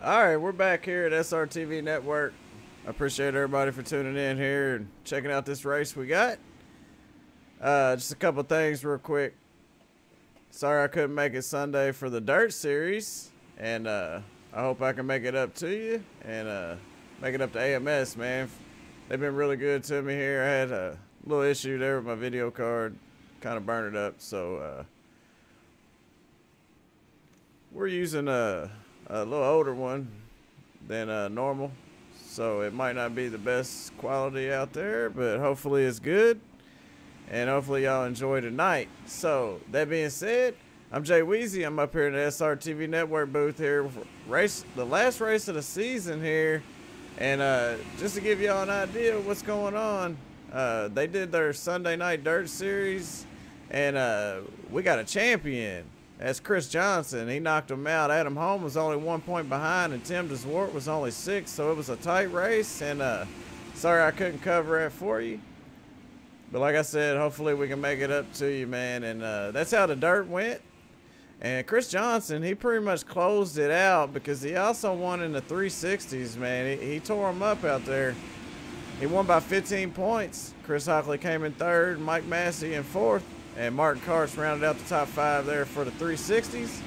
All right, we're back here at SRTV Network. I appreciate everybody for tuning in here and checking out this race we got. Just a couple things real quick. Sorry I couldn't make it Sunday for the Dirt Series, and I hope I can make it up to you and make it up to AMS, man. They've been really good to me here. I had a little issue there with my video card, kind of burned it up, so we're using a little older one than normal, so it might not be the best quality out there, but hopefully it's good, and hopefully y'all enjoy tonight. So that being said, I'm Jay Weezy. I'm up here in the SRTV Network booth here for the last race of the season here, and just to give y'all an idea of what's going on, they did their Sunday night dirt series, and we got a champion. That's Chris Johnson. He knocked him out. Adam Holm was only 1 point behind, and Tim DeSwart was only 6, so it was a tight race. And sorry I couldn't cover it for you. But like I said, hopefully we can make it up to you, man. And that's how the dirt went. And Chris Johnson, he pretty much closed it out because he also won in the 360s, man. He tore him up out there. He won by 15 points. Chris Hockley came in 3rd, Mike Massey in 4th. And Martin Karts rounded out the top 5 there for the 360s.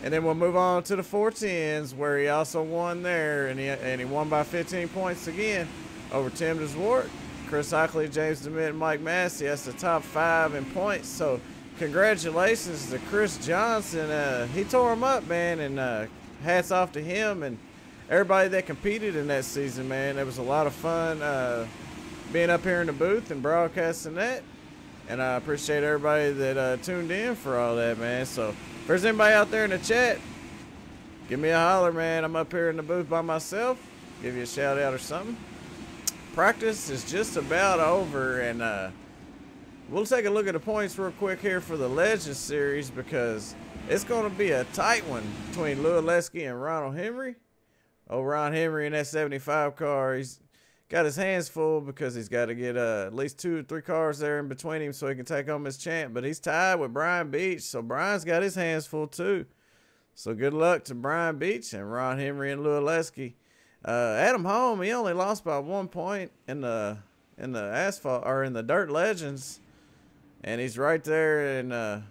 And then we'll move on to the 410s, where he also won there. And he won by 15 points again over Tim DeSwart, Chris Hockley, James DeMint, and Mike Massey. That's the top 5 in points. So congratulations to Chris Johnson. He tore him up, man. And hats off to him and everybody that competed in that season, man. It was a lot of fun being up here in the booth and broadcasting that. And I appreciate everybody that tuned in for all that, man. So if there's anybody out there in the chat, give me a holler, man. I'm up here in the booth by myself. Give you a shout out or something. Practice is just about over, and we'll take a look at the points real quick here for the Legends Series, because it's going to be a tight one between Louis Lesky and Ronald Henry. Oh, Ron Henry in that 75 car, he's got his hands full because he's got to get at least 2 or 3 cars there in between him so he can take home his champ. But he's tied with Brian Beach, so Brian's got his hands full too. So good luck to Brian Beach and Ron Henry and Louis Lesky. Adam Holm, he only lost by 1 point in the asphalt or in the Dirt Legends, and he's right there in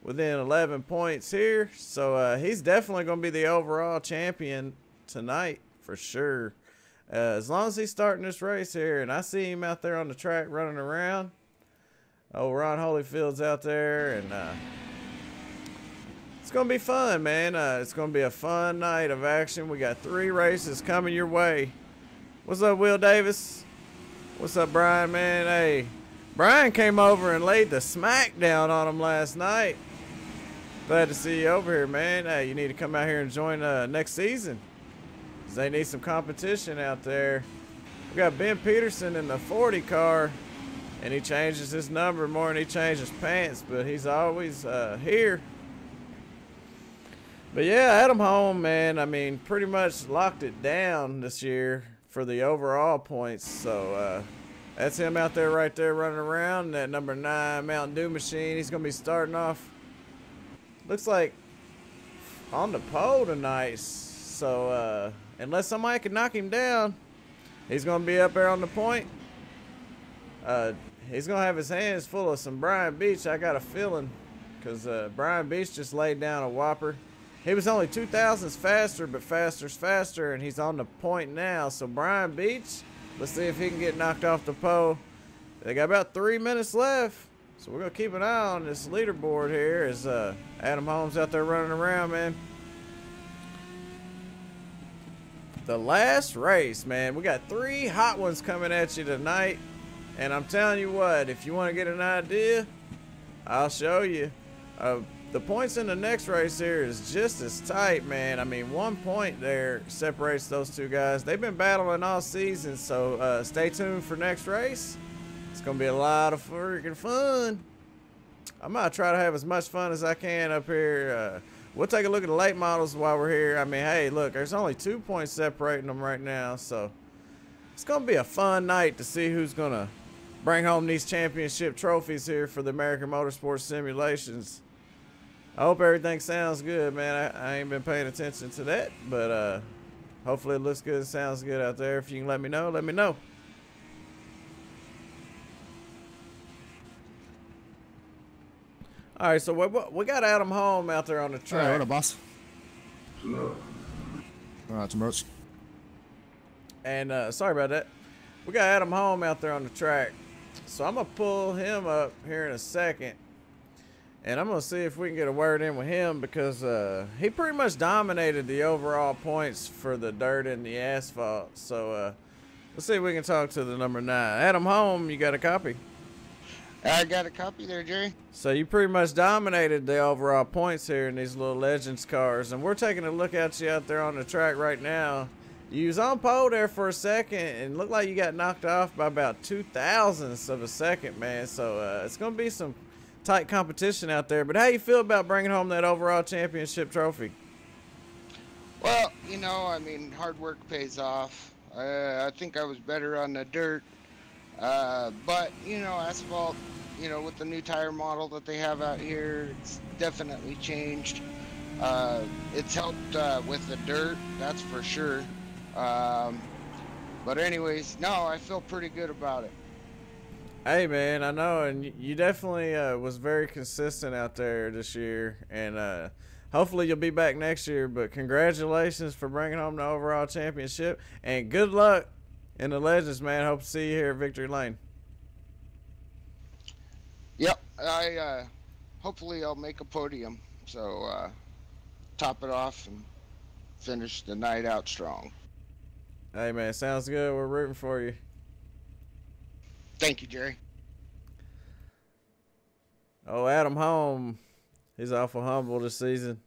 within 11 points here. So he's definitely going to be the overall champion tonight for sure. As long as he's starting this race here, and I see him out there on the track running around. Oh, Ron Holyfield's out there, and it's going to be fun, man. It's going to be a fun night of action. We got 3 races coming your way. What's up, Will Davis? What's up, Brian, man? Hey, Brian came over and laid the smack down on him last night. Glad to see you over here, man. Hey, you need to come out here and join next season. They need some competition out there. We got Ben Peterson in the 40 car, and he changes his number more than he changes pants, but he's always here. But yeah, Adam Holm, man, I mean, pretty much locked it down this year for the overall points. So that's him out there right there running around in that number 9 Mountain Dew machine. He's going to be starting off, looks like, on the pole tonight. So unless somebody can knock him down, he's going to be up there on the point. He's going to have his hands full of some Brian Beach, I got a feeling, because Brian Beach just laid down a whopper. He was only 2 thousandths faster, but faster's faster, and he's on the point now. So Brian Beach, let's see if he can get knocked off the pole. They got about 3 minutes left, so we're going to keep an eye on this leaderboard here as Adam Holm's out there running around, man. The last race, man. We got 3 hot ones coming at you tonight. And I'm telling you what, if you want to get an idea, I'll show you. The points in the next race here is just as tight, man. I mean, 1 point there separates those 2 guys. They've been battling all season, so stay tuned for next race. It's going to be a lot of freaking fun. I'm going to try to have as much fun as I can up here. We'll take a look at the late models while we're here. I mean, hey, look, there's only 2 points separating them right now. So it's going to be a fun night to see who's going to bring home these championship trophies here for the American Motorsports Simulations. I hope everything sounds good, man. I ain't been paying attention to that, but hopefully it looks good and sounds good out there. If you can let me know, let me know. All right, so we got Adam home out there on the track. All right, what up, boss? All right, too much. And sorry about that. We got Adam home out there on the track. So I'm going to pull him up here in a second. And I'm going to see if we can get a word in with him because he pretty much dominated the overall points for the dirt and the asphalt. So let's see if we can talk to the number 9. Adam home, you got a copy? I got a copy there, Jerry. So you pretty much dominated the overall points here in these little Legends cars. And we're taking a look at you out there on the track right now. You was on pole there for a second and looked like you got knocked off by about 0.02 of a second, man. So it's going to be some tight competition out there. But how you feel about bringing home that overall championship trophy? Well, you know, I mean, hard work pays off. I think I was better on the dirt. But, you know, asphalt, you know, with the new tire model that they have out here, it's definitely changed. It's helped with the dirt, that's for sure. But anyways, no, I feel pretty good about it. Hey, man, I know, and you definitely was very consistent out there this year. And hopefully you'll be back next year. But congratulations for bringing home the overall championship. And good luck in the Legends, man. Hope to see you here at Victory Lane. Yep, hopefully I'll make a podium, so top it off and finish the night out strong. Hey, man, sounds good. We're rooting for you. Thank you, Jerry. Oh, Adam home. He's awful humble this season.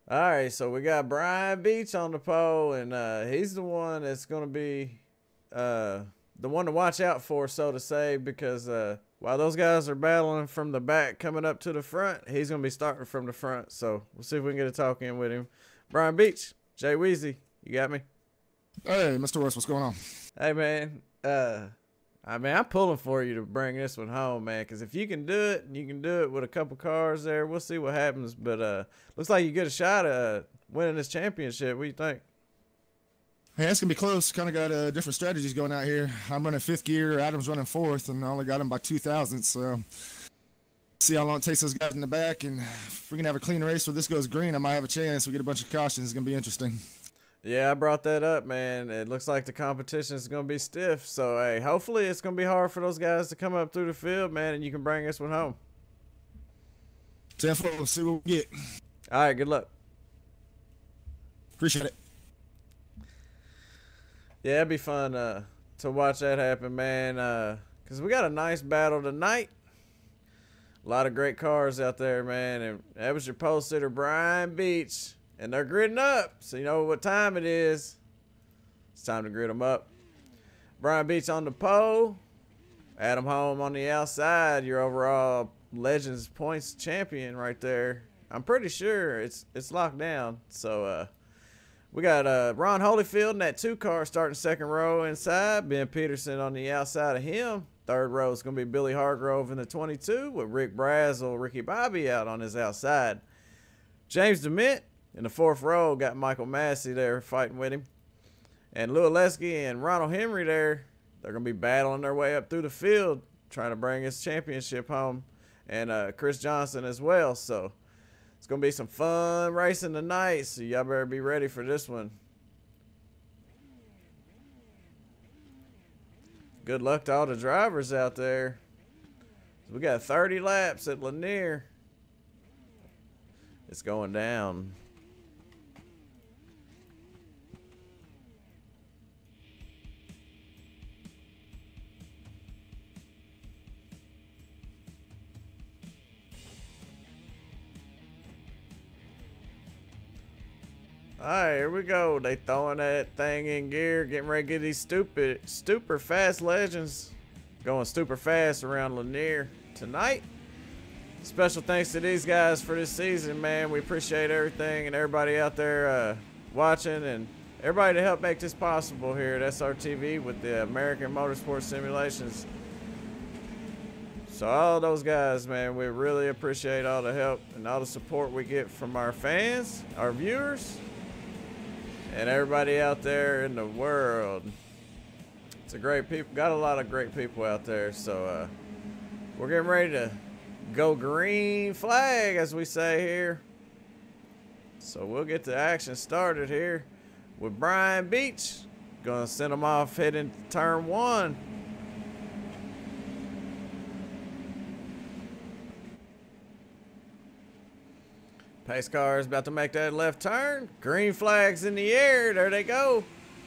All right, so we got Brian Beach on the pole, and he's the one that's going to be the one to watch out for, so to say, because while those guys are battling from the back coming up to the front, he's going to be starting from the front. So we'll see if we can get a talk in with him. Brian Beach, Jay Weezy, you got me? Hey, Mr. West, what's going on? Hey, man. I mean, I'm pulling for you to bring this one home, man, because if you can do it, and you can do it with a couple cars there, we'll see what happens. But looks like you get a shot at winning this championship. What do you think? Hey, it's going to be close. Kind of got different strategies going out here. I'm running 5th gear. Adam's running 4th, and I only got him by 2,000. So see how long it takes those guys in the back. And if we can have a clean race where this goes green, I might have a chance. We get a bunch of cautions. It's going to be interesting. Yeah, I brought that up, man. It looks like the competition is going to be stiff. So, hey, hopefully it's going to be hard for those guys to come up through the field, man, and you can bring this one home. 10-4, let's see what we get. All right, good luck. Appreciate it. Yeah, it'd be fun to watch that happen, man, because we got a nice battle tonight. A lot of great cars out there, man, and that was your pole sitter, Brian Beach. And they're gridding up, so you know what time it is. It's time to grid them up. Brian Beach on the pole. Adam home on the outside. Your overall Legends points champion right there. I'm pretty sure it's locked down. So we got Ron Holyfield in that 2 car starting 2nd row inside. Ben Peterson on the outside of him. 3rd row is going to be Billy Hargrove in the 22 with Rick Brazel, Ricky Bobby out on his outside. James DeMint in the 4th row, got Michael Massey there fighting with him. And Lou Oleski and Ronald Henry there, they're going to be battling their way up through the field, trying to bring his championship home. And Chris Johnson as well. So it's going to be some fun racing tonight, so y'all better be ready for this one. Good luck to all the drivers out there. We got 30 laps at Lanier. It's going down. Alright, here we go. They throwing that thing in gear, getting ready to get these super fast Legends going super fast around Lanier tonight. Special thanks to these guys for this season, man. We appreciate everything and everybody out there watching and everybody to help make this possible here at SRTV with the American Motorsports Simulations. So all those guys, man, we really appreciate all the help and all the support we get from our fans, our viewers, and everybody out there in the world. It's a great people. Got a lot of great people out there. So we're getting ready to go green flag, as we say here. So we'll get the action started here with Brian Beach. Gonna send him off heading to turn 1. Pace car is about to make that left turn. Green flags in the air. There they go.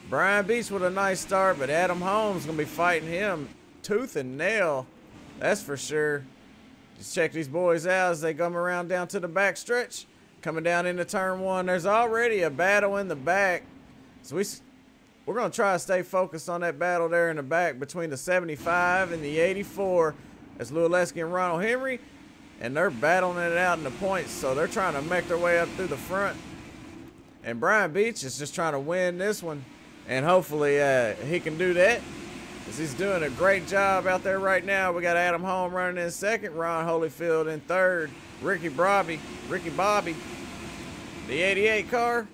Brian Beach with a nice start, but Adam Holmes going to be fighting him tooth and nail. That's for sure. Just check these boys out as they come around down to the back stretch. Coming down into turn 1. There's already a battle in the back. So we're going to try to stay focused on that battle there in the back between the 75 and the 84. That's Lewaleski and Ronald Henry. And they're battling it out in the points, so they're trying to make their way up through the front. And Brian Beach is just trying to win this one, and hopefully he can do that, because he's doing a great job out there right now. We got Adam Holm running in second, Ron Holyfield in third, Ricky Bobby, the 88 car,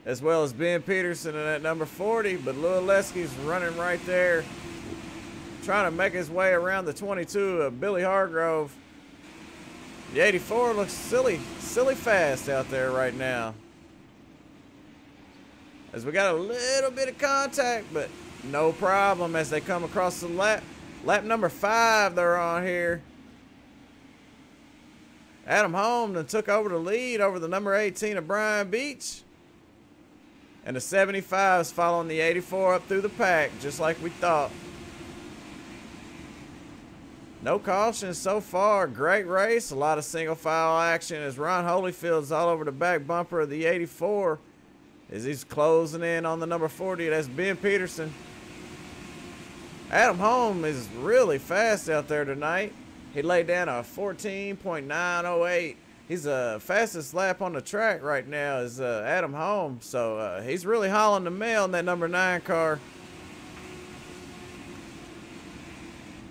as well as Ben Peterson in that number 40. But Lewaleski's running right there, trying to make his way around the 22 of Billy Hargrove. The 84 looks silly fast out there right now. As we got a little bit of contact, but no problem as they come across the lap. Lap number 5 they're on here. Adam Holm took over the lead over the number 18 of Brian Beach. And the 75 is following the 84 up through the pack, just like we thought. No cautions so far. Great race. A lot of single file action as Ron Holyfield's all over the back bumper of the 84 as he's closing in on the number 40. That's Ben Peterson. Adam Holm is really fast out there tonight. He laid down a 14.908. He's the fastest lap on the track right now is Adam Holm. So he's really hauling the mail in that number 9 car.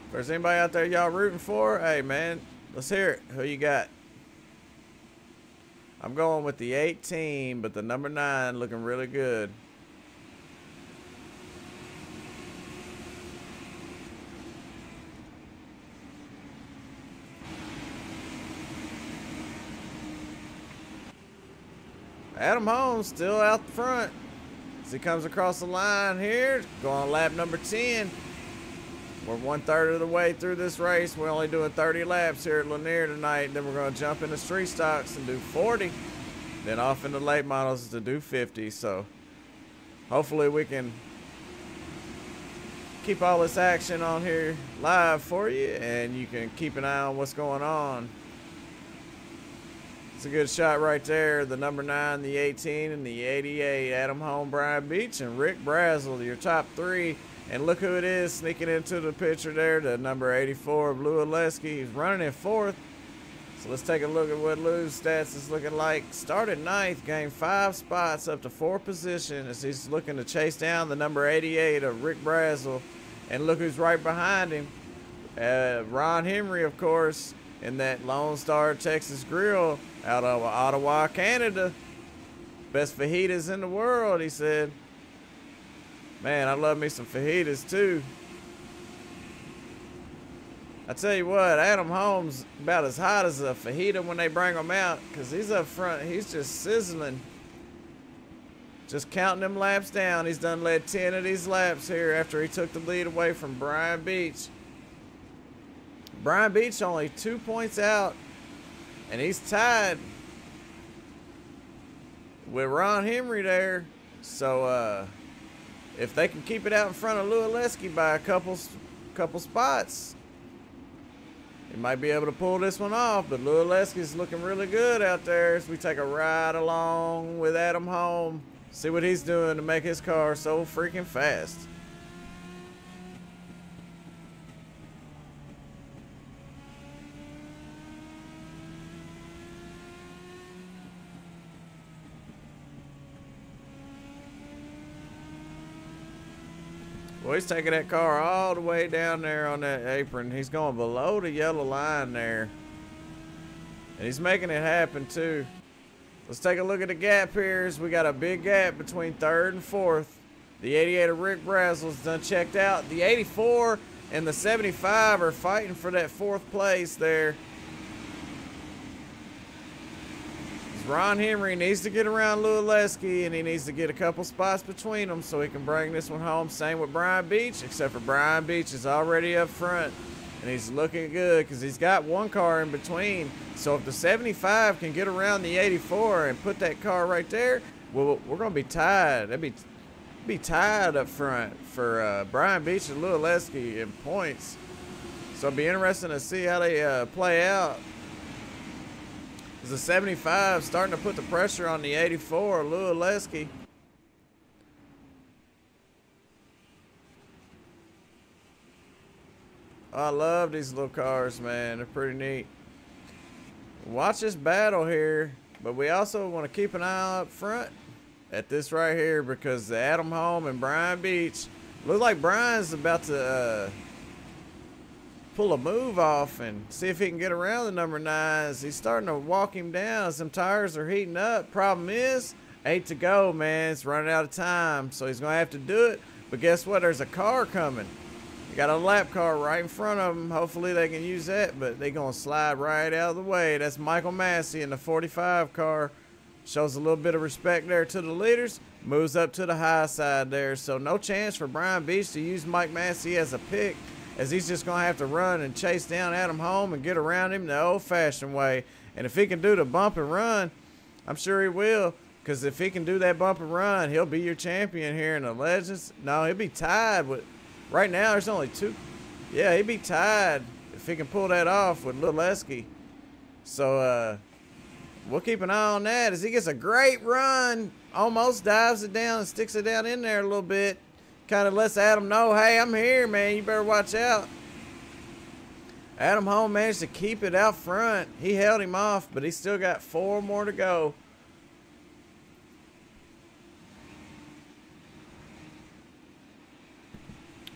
If there's anybody out there y'all rooting for, hey man, let's hear it. Who you got? I'm going with the 18, but the number 9 looking really good. Adam Holmes still out front as he comes across the line here, going lap number 10. We're 1/3 of the way through this race. We're only doing 30 laps here at Lanier tonight. Then we're going to jump into street stocks and do 40. Then off into late models to do 50. So hopefully we can keep all this action on here live for you, and you can keep an eye on what's going on. It's a good shot right there. The number 9, the 18, and the 88. Adam Holm, Brian Beach, and Rick Brazel, your top 3. And look who it is sneaking into the picture there, the number 84 of Lewaleski. He's running in 4th. So let's take a look at what Lew's stats is looking like. Started 9th, gained 5 spots up to 4th position as he's looking to chase down the number 88 of Rick Brazel. And look who's right behind him. Ron Henry, of course, in that Lone Star Texas Grill out of Ottawa, Canada. Best fajitas in the world, he said. Man, I love me some fajitas too. I tell you what, Adam Holmes about as hot as a fajita when they bring him out, because he's up front. He's just sizzling. Just counting them laps down. He's done led 10 of these laps here after he took the lead away from Brian Beach. Brian Beach only 2 points out, and he's tied with Ron Henry there. So, if they can keep it out in front of Lewaleski by a couple spots, he might be able to pull this one off. But Lewaleski's looking really good out there as we take a ride along with Adam Holm. See what he's doing to make his car so freaking fast. Well, he's taking that car all the way down there on that apron. He's going below the yellow line there. And he's making it happen too. Let's take a look at the gap here. We got a big gap between 3rd and 4th. The 88 of Rick Brazel's done checked out. The 84 and the 75 are fighting for that 4th place there. Ron Henry needs to get around Lualeski, and he needs to get a couple spots between them so he can bring this one home. Same with Brian Beach, except for Brian Beach is already up front, and he's looking good because he's got one car in between. So if the 75 can get around the 84 and put that car right there, well, we're going to be tied. That'd be tied up front for Brian Beach and Lualeski in points. So it'll be interesting to see how they play out. The 75 starting to put the pressure on the 84, Lualeski. I love these little cars, man. They're pretty neat. Watch this battle here, but we also want to keep an eye up front at this right here because Adam Holm and Brian Beach look like Brian's about to pull a move off and see if he can get around the number 9s. He's starting to walk him down. Some tires are heating up. Problem is, 8 to go, man. It's running out of time, so he's going to have to do it. But guess what? There's a car coming. You got a lap car right in front of them. Hopefully they can use that, but they're going to slide right out of the way. That's Michael Massey in the 45 car. Shows a little bit of respect there to the leaders. Moves up to the high side there. So no chance for Brian Beach to use Mike Massey as a pick, as he's just going to have to run and chase down Adam Holm and get around him the old-fashioned way. And if he can do the bump and run, I'm sure he will, because if he can do that bump and run, he'll be your champion here in the Legends. No, he'll be tied with, right now there's only 2. Yeah, he'd be tied if he can pull that off with Lualeski. So we'll keep an eye on that as he gets a great run, almost dives it down and sticks it down in there a little bit. Kind of lets Adam know, hey, I'm here, man. You better watch out. Adam Holm managed to keep it out front. He held him off, but he's still got 4 more to go.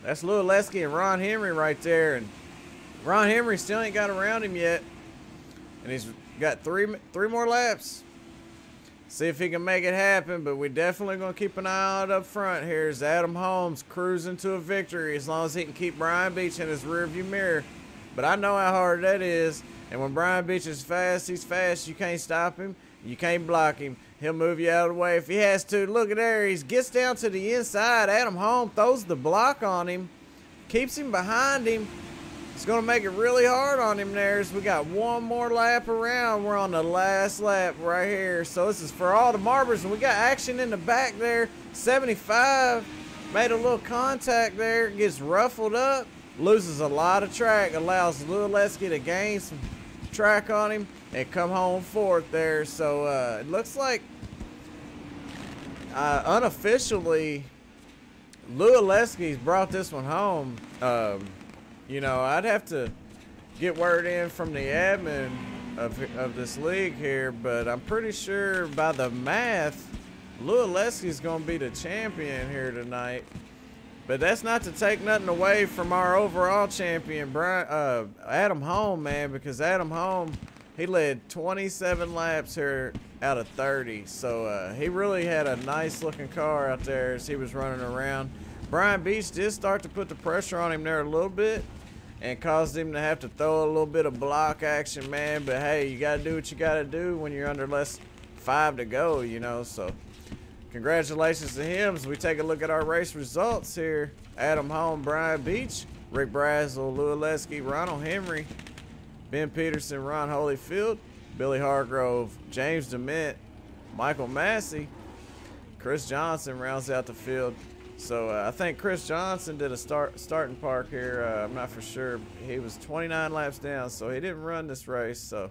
That's Lualeski and Ron Henry right there. And Ron Henry still ain't got around him yet. And he's got three more laps. See if he can make it happen, but we're definitely going to keep an eye out up front. Here's Adam Holmes cruising to a victory as long as he can keep Brian Beach in his rearview mirror. But I know how hard that is, and when Brian Beach is fast, he's fast. You can't stop him. You can't block him. He'll move you out of the way if he has to. Look at there. He gets down to the inside. Adam Holmes throws the block on him, keeps him behind him. It's going to make it really hard on him there as we got 1 more lap around. We're on the last lap right here. So this is for all the Marbers, and we got action in the back there. 75 made a little contact there, gets ruffled up, loses a lot of track, allows Lualeski to gain some track on him and come home 4th there. So it looks like unofficially Lualeski's brought this one home. You know, I'd have to get word in from the admin of this league here, but I'm pretty sure by the math, Lualeski's going to be the champion here tonight. But that's not to take nothing away from our overall champion, Adam Holm, man, because Adam Holm, he led 27 laps here out of 30. So he really had a nice looking car out there as he was running around. Brian Beach did start to put the pressure on him there a little bit and caused him to have to throw a little bit of block action, man. But hey, you got to do what you got to do when you're under less 5 to go, you know. So congratulations to him as we take a look at our race results here. Adam Holm, Brian Beach, Rick Brazel, Lualeski, Ronald Henry, Ben Peterson, Ron Holyfield, Billy Hargrove, James DeMint, Michael Massey, Chris Johnson rounds out the field. So I think Chris Johnson did a starting park here. I'm not for sure. He was 29 laps down, so he didn't run this race. So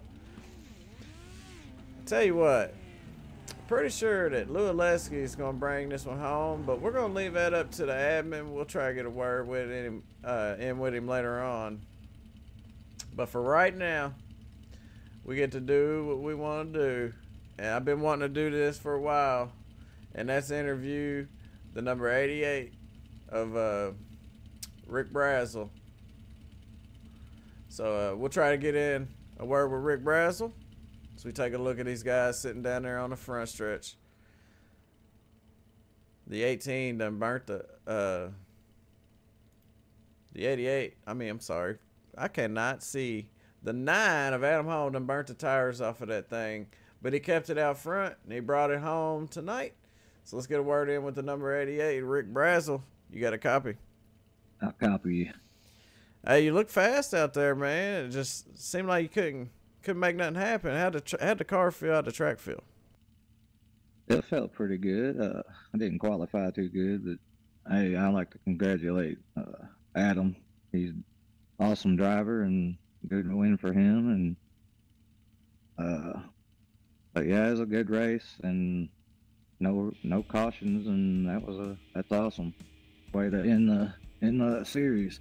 I tell you what, pretty sure that Lualeski is going to bring this one home, but we're going to leave that up to the admin. We'll try to get a word with him, in with him later on. But for right now, we get to do what we want to do, and I've been wanting to do this for a while, and that's interview the number 88 of Rick Brazel. So we'll try to get in a word with Rick Brazel So we take a look at these guys sitting down there on the front stretch. The 18 done burnt the 88. I'm sorry. I cannot see. The 9 of Adam Holm done burnt the tires off of that thing. But he kept it out front, and he brought it home tonight. So let's get a word in with the number 88, Rick Brazel. You got a copy? I'll copy you. Hey, you look fast out there, man. It just seemed like you couldn't make nothing happen. How'd the car feel? How'd the track feel? It felt pretty good. I didn't qualify too good, but hey, I like to congratulate Adam. He's an awesome driver and good win for him. And but yeah, it was a good race and no cautions, and that's awesome. Way to end the series.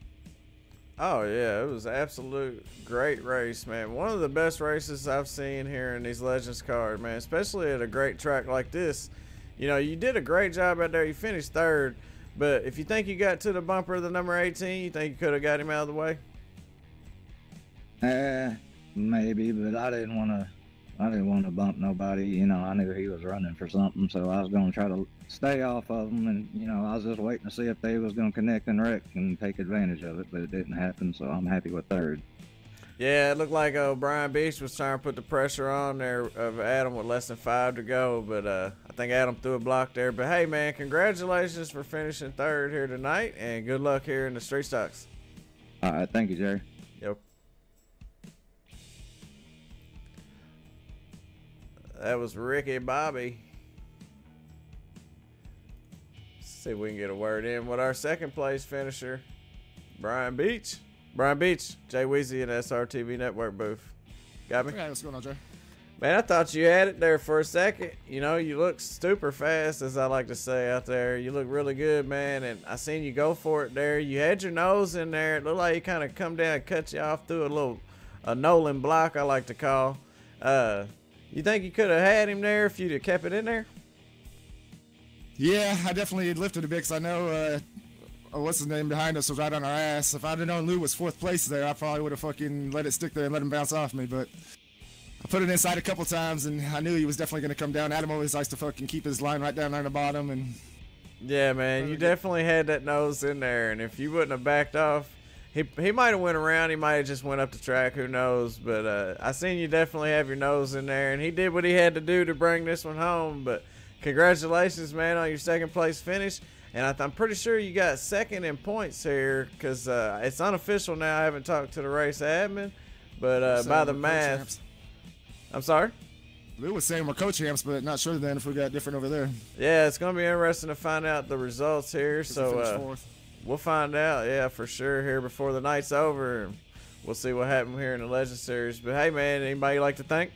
Oh yeah, it was an absolute great race, man. One of the best races I've seen here in these Legends cars, man. Especially at a great track like this. You know, you did a great job out there. You finished 3rd, but if you think you got to the bumper of the number 18, you think you could have got him out of the way? Maybe, but I didn't want to bump nobody. You know, I knew he was running for something, so I was going to try to stay off of him. And, you know, I was just waiting to see if they was going to connect and wreck and take advantage of it, but it didn't happen, so I'm happy with 3rd. Yeah, it looked like Brian Beach was trying to put the pressure on there of Adam with less than 5 to go, but I think Adam threw a block there. But, hey, man, congratulations for finishing 3rd here tonight, and good luck here in the street stocks. All right, thank you, Jerry. Yep. That was Ricky Bobby. See if we can get a word in with our 2nd place finisher, Brian Beach. Brian Beach, Jay Weezy and SRTV Network booth. Got me? Okay, what's going on, Jay? Man, I thought you had it there for a second. You know, you look super fast, as I like to say out there. You look really good, man, and I seen you go for it there. You had your nose in there. It looked like you kind of come down and cut you off through a Nolan block, I like to call. You think you could have had him there if you'd have kept it in there? Yeah, I definitely lifted a bit because I know what's his name behind us was right on our ass. If I'd have known Lou was 4th place there, I probably would have fucking let it stick there and let him bounce off me. But I put it inside a couple times, and I knew he was definitely going to come down. Adam always likes to fucking keep his line right down there on the bottom. And yeah, man, you definitely had that nose in there, and if you wouldn't have backed off, he might have went around. He might have just went up the track. Who knows? But I seen you definitely have your nose in there, and he did what he had to do to bring this one home. But congratulations, man, on your 2nd place finish. And I'm pretty sure you got 2nd in points here because it's unofficial now. I haven't talked to the race admin, but by the math. I'm sorry? Lou was saying we're co-champs, but not sure then if we got different over there. Yeah, it's going to be interesting to find out the results here. So we'll find out, yeah, for sure here before the night's over. And we'll see what happened here in the Legend Series. But, hey, man, anybody you'd like to thank?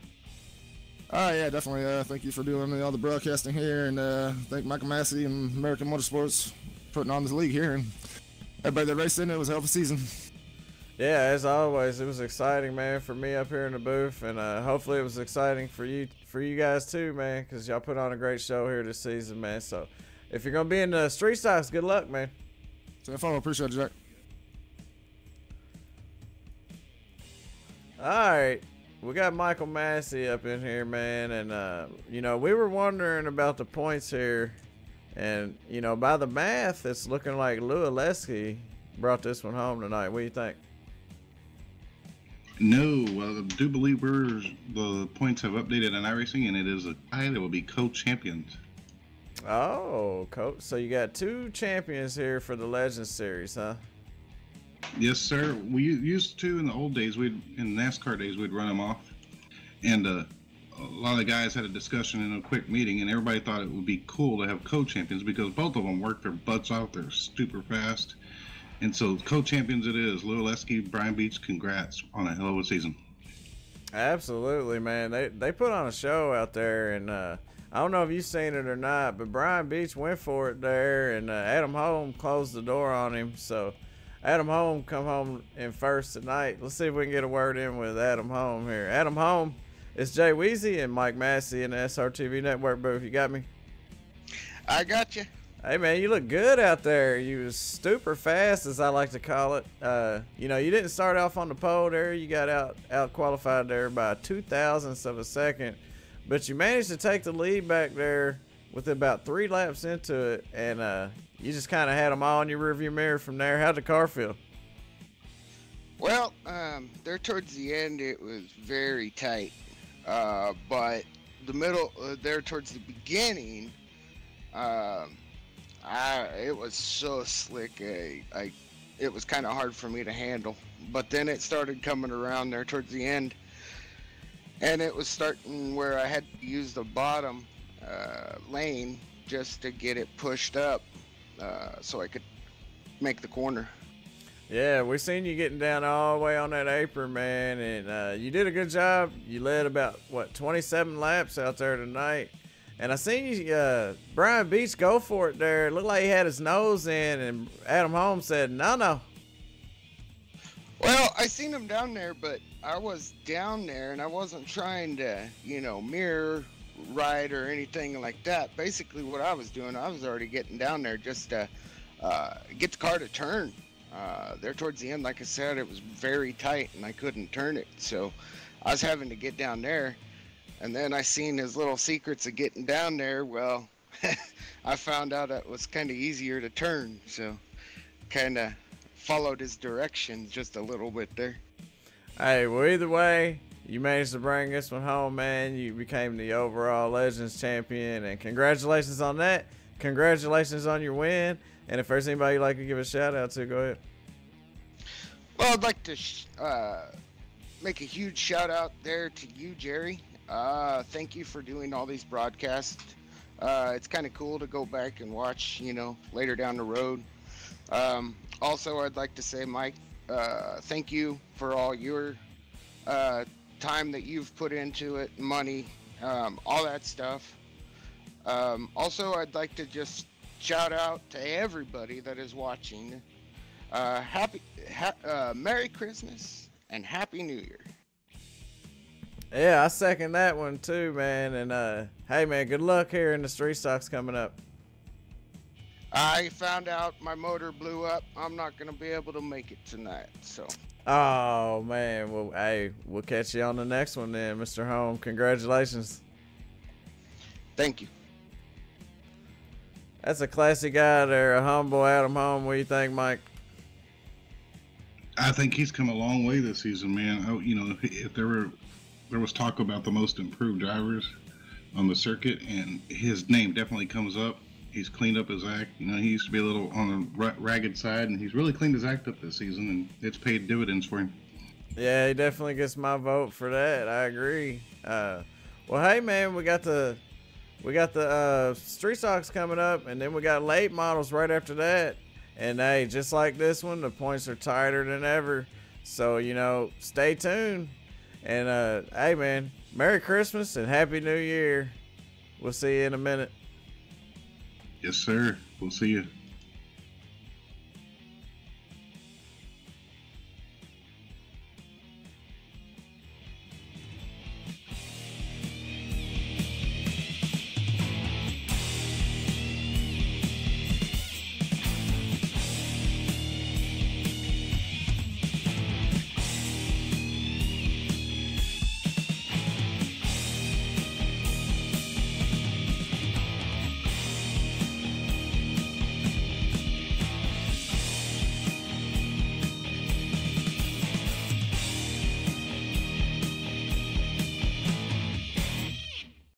Yeah, definitely. Thank you for doing all the broadcasting here, and thank Michael Massey and American Motorsports putting on this league here, and everybody that raced in it. Was a hell of a season. Yeah, as always, it was exciting, man, for me up here in the booth, and hopefully it was exciting for you guys too, man, because y'all put on a great show here this season, man. So if you're gonna be in the street stocks, good luck, man. So I appreciate it, Jack. All right. We got Michael Massey up in here, man, and you know, we were wondering about the points here, and you know, by the math, it's looking like Lou Aleski brought this one home tonight. What do you think? No, I do believe the points have updated on Iracing, and it is a tie that will be co-champions. Oh, coach. So you got 2 champions here for the Legends Series, huh? Yes, sir. We used to in the old days. In NASCAR days, we'd run them off, and a lot of the guys had a discussion in a quick meeting, and everybody thought it would be cool to have co-champions because both of them work their butts off. They're super fast, and so co-champions it is. Lou Aleski, Brian Beach, congrats on a hell of a season. Absolutely, man. They put on a show out there, and I don't know if you've seen it or not, but Brian Beach went for it there, and Adam Holm closed the door on him. So Adam Holm come home in first tonight. Let's see if we can get a word in with Adam Holm here. Adam Holm, it's Jay Weezy and Mike Massey in the SRTV Network booth. You got me? I got you. Hey man, you look good out there. You was super fast, as I like to call it. You know, you didn't start off on the pole there. You got out qualified there by 0.02 of a second, but you managed to take the lead back there with about 3 laps into it, and you just kind of had them all in your rearview mirror from there. How'd the car feel? Well, there towards the end it was very tight, but the middle there towards the beginning, it was so slick. It was kind of hard for me to handle. But then it started coming around there towards the end, and it was starting where I had to use the bottom lane just to get it pushed up, so I could make the corner. Yeah, we seen you getting down all the way on that apron, man, and you did a good job. You led about, what, 27 laps out there tonight. And I seen you, Brian Beach, go for it there. It looked like he had his nose in, and Adam Holmes said, no. Well, I seen him down there, but I was down there, and I wasn't trying to, you know, mirror ride or anything like that. Basically, what I was doing, I was already getting down there just to get the car to turn. There towards the end, like I said, it was very tight, and I couldn't turn it. So I was having to get down there. And then I seen his little secrets of getting down there. Well, I found out it was kind of easier to turn, so kind of followed his direction just a little bit there. Hey, well, either way, you managed to bring this one home, man. You became the overall Legends champion, and congratulations on that. Congratulations on your win. And if there's anybody you'd like to give a shout out to, go ahead. Well, I'd like to make a huge shout out there to you, Jerry. Thank you for doing all these broadcasts. It's kind of cool to go back and watch, you know, later down the road. Also, I'd like to say, Mike, thank you for all your time that you've put into it, money, all that stuff. Also, I'd like to just shout out to everybody that is watching. Merry Christmas and Happy New Year. Yeah, I second that one too, man. And hey, man, good luck here in the street stocks coming up. I found out my motor blew up. I'm not going to be able to make it tonight, so. Oh, man. Well, hey, we'll catch you on the next one then, Mr. Home. Congratulations. Thank you. That's a classy guy there, a humble Adam Home. What do you think, Mike? I think he's come a long way this season, man. You know, if there was talk about the most improved drivers on the circuit, and his name definitely comes up. He's cleaned up his act. You know, he used to be a little on the ragged side, and he's really cleaned his act up this season, and it's paid dividends for him. Yeah, he definitely gets my vote for that. I agree. Well, hey, man, we got the street stocks coming up, and then we got late models right after that. And hey, just like this one, the points are tighter than ever. So, you know, stay tuned. And hey, man, Merry Christmas and Happy New Year. We'll see you in a minute. Yes, sir. We'll see you.